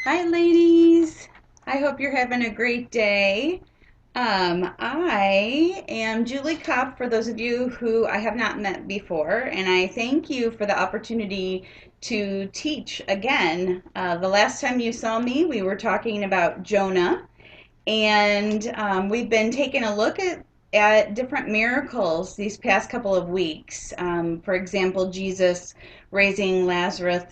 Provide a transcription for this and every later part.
Hi, ladies. I hope you're having a great day. I am Julie Copp, for those of you who I have not met before, and I thank you for the opportunity to teach again. The last time you saw me, we were talking about Jonah, and we've been taking a look at different miracles these past couple of weeks. For example, Jesus raising Lazarus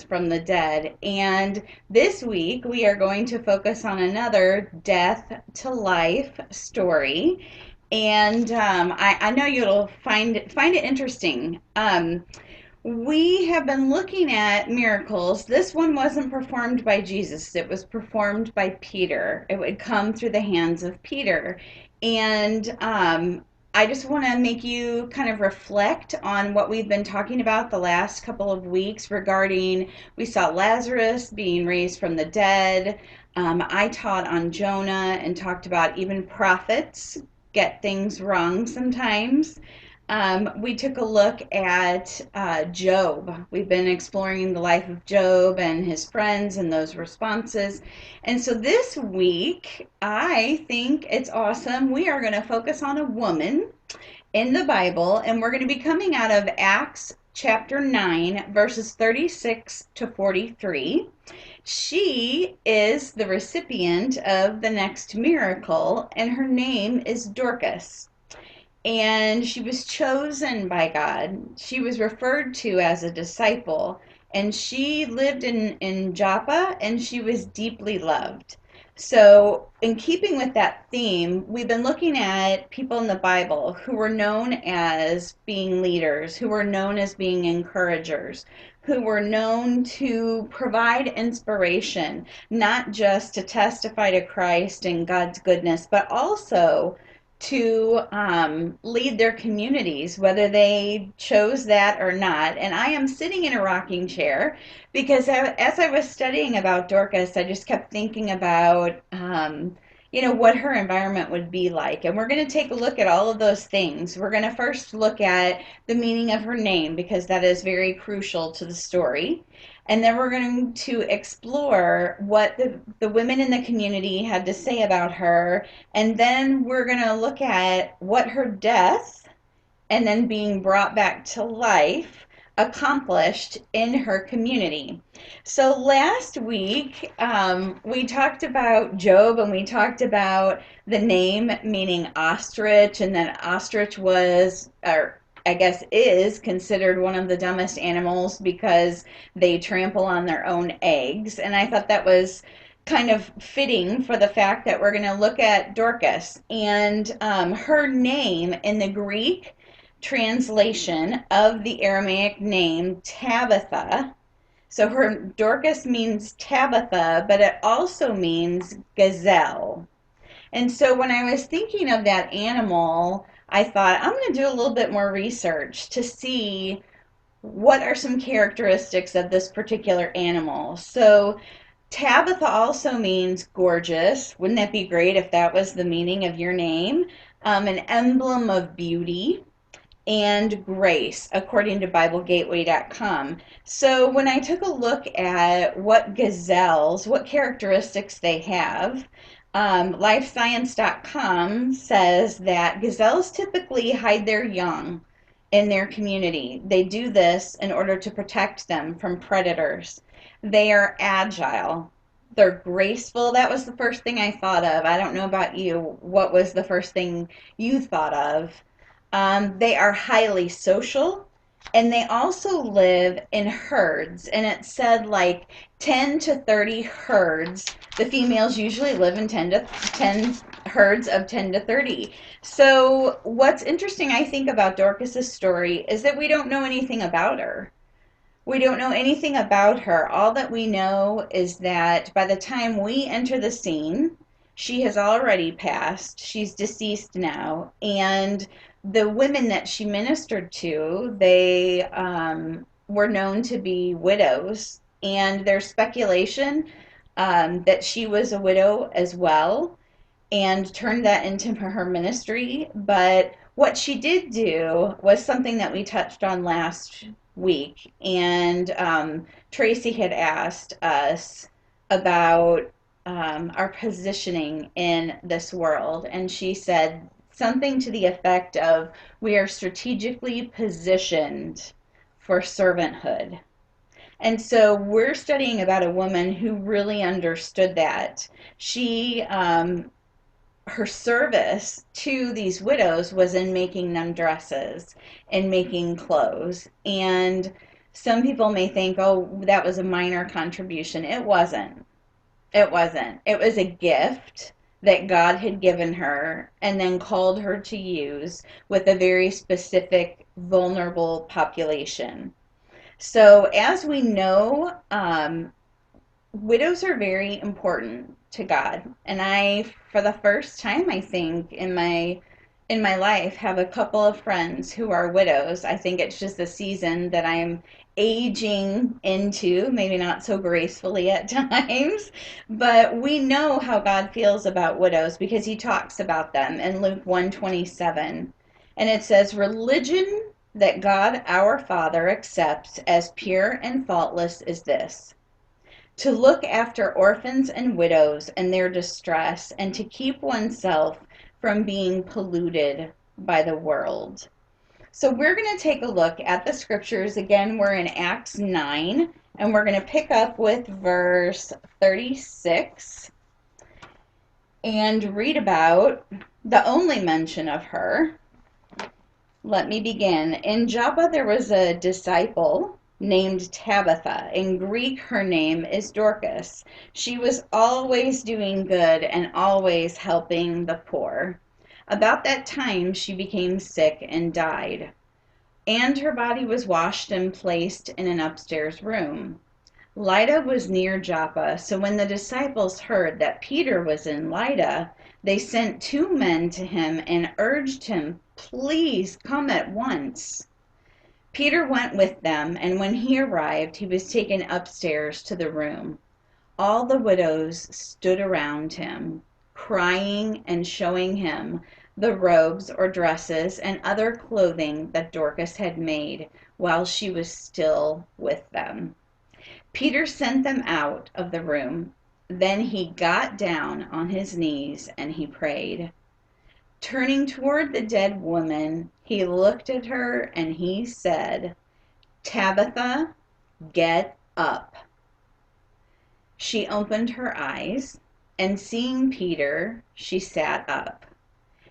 from the dead. And this week, we are going to focus on another death to life story. And I know you'll find it interesting. We have been looking at miracles. This one wasn't performed by Jesus, it was performed by Peter. It would come through the hands of Peter. And I just want to make you kind of reflect on what we've been talking about the last couple of weeks regarding we saw Lazarus being raised from the dead. I taught on Jonah and talked about even prophets get things wrong sometimes. We took a look at Job. We've been exploring the life of Job and his friends and those responses. And so this week, I think it's awesome. We are going to focus on a woman in the Bible, and we're going to be coming out of Acts chapter 9, verses 36 to 43. She is the recipient of the next miracle, and her name is Dorcas, and she was chosen by God. She was referred to as a disciple, and she lived in Joppa, and she was deeply loved. So, in keeping with that theme, we've been looking at people in the Bible who were known as being leaders, who were known as being encouragers, who were known to provide inspiration, not just to testify to Christ and God's goodness, but also to lead their communities, whether they chose that or not. And I am sitting in a rocking chair because as I was studying about Dorcas, I just kept thinking about, what her environment would be like. And we're going to take a look at all of those things. We're going to first look at the meaning of her name because that is very crucial to the story. And then we're going to explore what the women in the community had to say about her. And then we're going to look at what her death and then being brought back to life accomplished in her community. So last week, we talked about Job and we talked about the name meaning ostrich, and that ostrich was, or I guess is, considered one of the dumbest animals because they trample on their own eggs. And I thought that was kind of fitting for the fact that we're going to look at Dorcas. And her name in the Greek translation of the Aramaic name Tabitha. So her Dorcas means Tabitha, but it also means gazelle. And so when I was thinking of that animal, I thought I'm going to do a little bit more research to see what are some characteristics of this particular animal. So Tabitha also means gorgeous. Wouldn't that be great if that was the meaning of your name? An emblem of beauty and grace, according to BibleGateway.com. So when I took a look at what gazelles, what characteristics they have, LifeScience.com says that gazelles typically hide their young in their community. They do this in order to protect them from predators. They are agile. They're graceful. That was the first thing I thought of. I don't know about you. What was the first thing you thought of? They are highly social, and they also live in herds. And it said like 10 to 30 herds. The females usually live in 10 herds of 10 to 30. So what's interesting, I think, about Dorcas's story is that we don't know anything about her. We don't know anything about her. All that we know is that by the time we enter the scene, she has already passed. She's deceased now. And the women that she ministered to, they were known to be widows. And there's speculation that she was a widow as well and turned that into her ministry. But What she did do was something that we touched on last week, and Tracy had asked us about our positioning in this world, and she said something to the effect of, we are strategically positioned for servanthood. And so we're studying about a woman who really understood that. She her service to these widows was in making them dresses and making clothes. And some people may think, oh, that was a minor contribution. It wasn't. It wasn't. It was a gift that God had given her and then called her to use with a very specific, vulnerable population. So, as we know, widows are very important to God. And I, for the first time, I think in my life, have a couple of friends who are widows. I think it's just a season that I'm aging into, maybe not so gracefully at times, but we know how God feels about widows because he talks about them in Luke 127. And it says, religion that God our Father accepts as pure and faultless is this: to look after orphans and widows in their distress, and to keep oneself from being polluted by the world. So we're going to take a look at the scriptures. Again, we're in Acts 9, and we're going to pick up with verse 36 and read about the only mention of her. Let me begin. In Joppa there was a disciple named Tabitha. In Greek, her name is Dorcas. She was always doing good and always helping the poor. About that time, she became sick and died, and her body was washed and placed in an upstairs room. Lydda was near Joppa, so when the disciples heard that Peter was in Lydda, they sent 2 men to him and urged him, please come at once. Peter went with them, and when he arrived, he was taken upstairs to the room. All the widows stood around him, crying and showing him the robes or dresses and other clothing that Dorcas had made while she was still with them. Peter sent them out of the room. Then he got down on his knees and he prayed. Turning toward the dead woman, he looked at her and he said, Tabitha, get up. She opened her eyes, and seeing Peter, she sat up.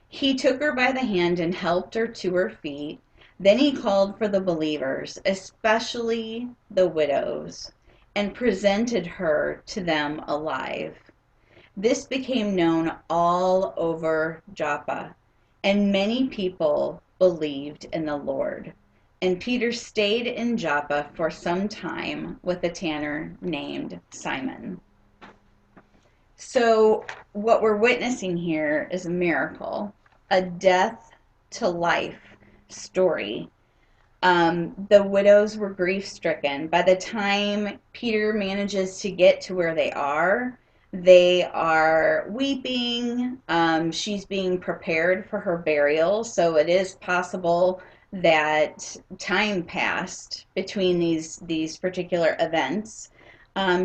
He took her by the hand and helped her to her feet. Then he called for the believers, especially the widows, and presented her to them alive. This became known all over Joppa, and many people believed in the Lord. And Peter stayed in Joppa for some time with a tanner named Simon. So what we're witnessing here is a miracle, a death to life story. The widows were grief-stricken. By the time Peter manages to get to where they are weeping. She's being prepared for her burial, so it is possible that time passed between these particular events.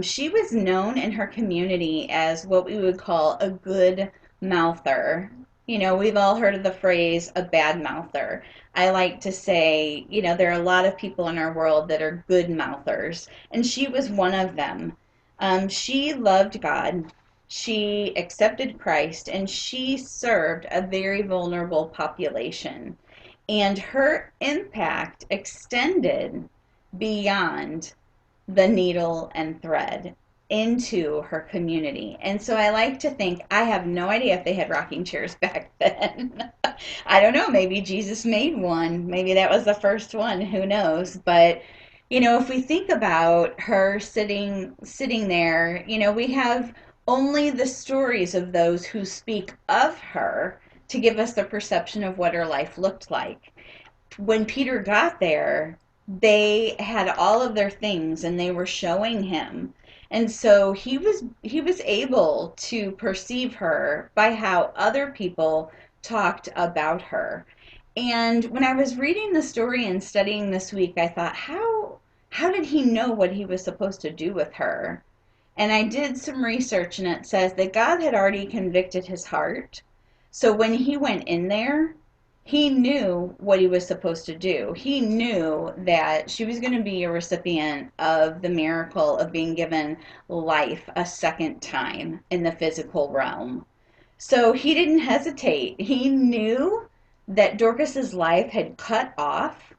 She was known in her community as what we would call a good mouther. You know, we've all heard of the phrase a bad mouther. I like to say, you know, there are a lot of people in our world that are good mouthers, and she was one of them. She loved God, she accepted Christ, and she served a very vulnerable population. And her impact extended beyond the needle and thread into her community. And so I like to think, I have no idea if they had rocking chairs back then. I don't know, maybe Jesus made one. Maybe that was the first one, who knows? But you know, if we think about her sitting there, you know, we have only the stories of those who speak of her to give us the perception of what her life looked like. When Peter got there, they had all of their things and they were showing him. And so he was able to perceive her by how other people talked about her. And when I was reading the story and studying this week, I thought, how did he know what he was supposed to do with her? And I did some research, and it says that God had already convicted his heart. So when he went in there, he knew what he was supposed to do. He knew that she was going to be a recipient of the miracle of being given life a second time in the physical realm. So he didn't hesitate. He knew that Dorcas's life had cut off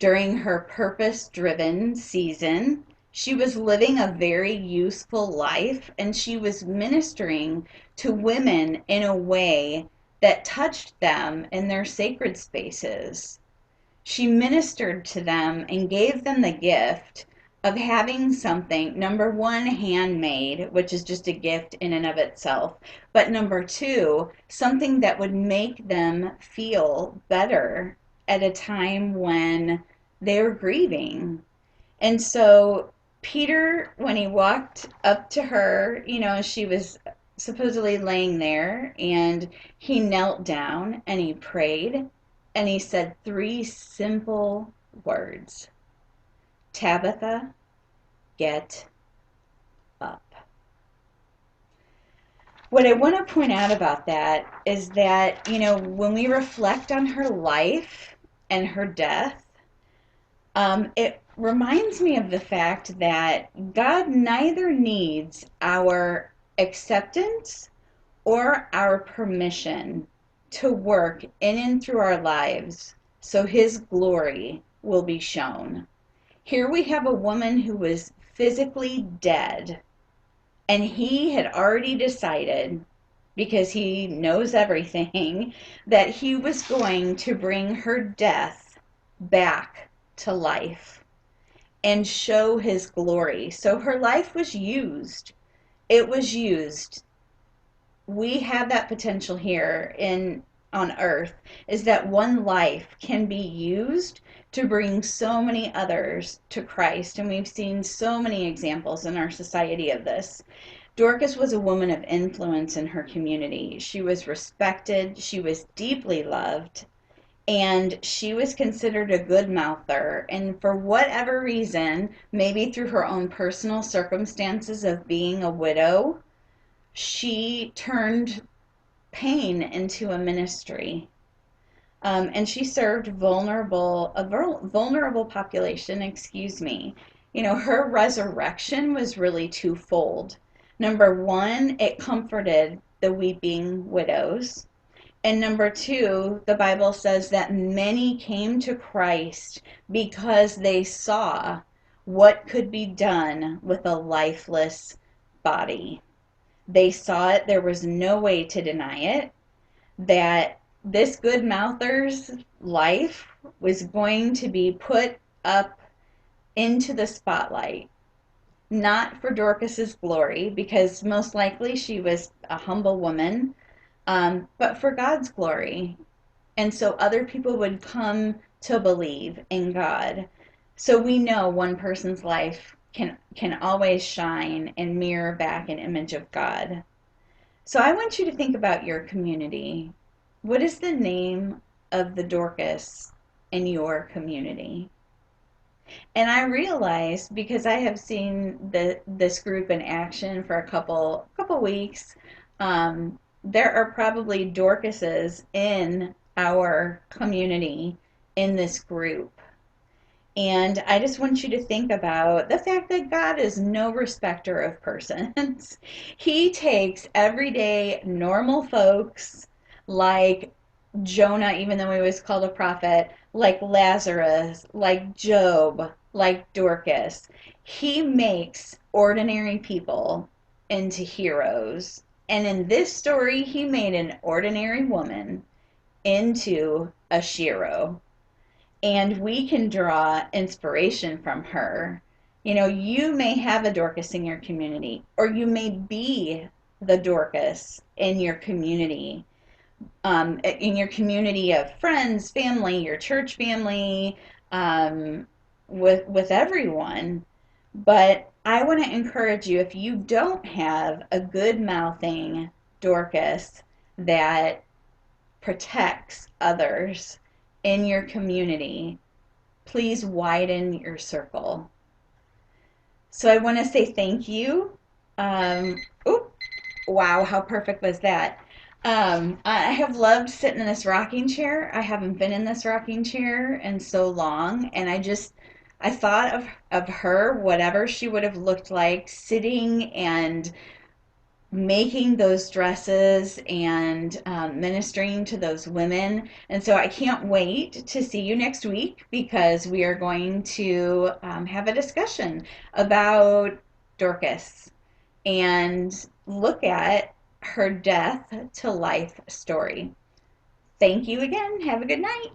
during her purpose-driven season. She was living a very useful life, and she was ministering to women in a way that touched them in their sacred spaces. She ministered to them and gave them the gift of having something, number one, handmade, which is just a gift in and of itself, but number two, something that would make them feel better at a time when they're grieving. And so Peter, when he walked up to her, she was supposedly laying there, and he knelt down and he prayed and he said three simple words: Tabitha, get up. What I want to point out about that is that, when we reflect on her life and her death, it reminds me of the fact that God neither needs our acceptance or our permission to work in and through our lives so his glory will be shown. Here we have a woman who was physically dead, and he had already decided, because he knows everything, that he was going to bring her death back to life and show his glory. So her life was used. It was used. We have that potential here on earth, is that one life can be used to bring so many others to Christ, and we've seen so many examples in our society of this. Dorcas was a woman of influence in her community. She was respected, she was deeply loved, and she was considered a good mouther. And for whatever reason, maybe through her own personal circumstances of being a widow, she turned pain into a ministry. And she served a vulnerable population, excuse me. Her resurrection was really twofold. Number one, it comforted the weeping widows. And number two, the Bible says that many came to Christ because they saw what could be done with a lifeless body. They saw it, there was no way to deny it, that this good mouther's life was going to be put up into the spotlight, not for Dorcas's glory, because most likely she was a humble woman, but for God's glory. And so other people would come to believe in God. So we know one person's life can always shine and mirror back an image of God. So I want you to think about your community. What is the name of the Dorcas in your community? And I realized, because I have seen this group in action for a couple weeks, there are probably Dorcases in our community in this group. And I just want you to think about the fact that God is no respecter of persons. He takes everyday normal folks like Jonah, even though he was called a prophet, like Lazarus, like Job, like Dorcas. He makes ordinary people into heroes. And in this story, he made an ordinary woman into a shero. And we can draw inspiration from her. You may have a Dorcas in your community, or you may be the Dorcas in your community. In your community of friends, family, your church family, with everyone. But I want to encourage you, if you don't have a good mouthing Dorcas that protects others, in your community, please widen your circle. So I want to say thank you. Um, oh, wow, how perfect was that? I have loved sitting in this rocking chair. I haven't been in this rocking chair in so long, and I thought of her, whatever she would have looked like, sitting and making those dresses and ministering to those women. And so I can't wait to see you next week because we are going to have a discussion about Dorcas and look at her death to life story. Thank you again. Have a good night.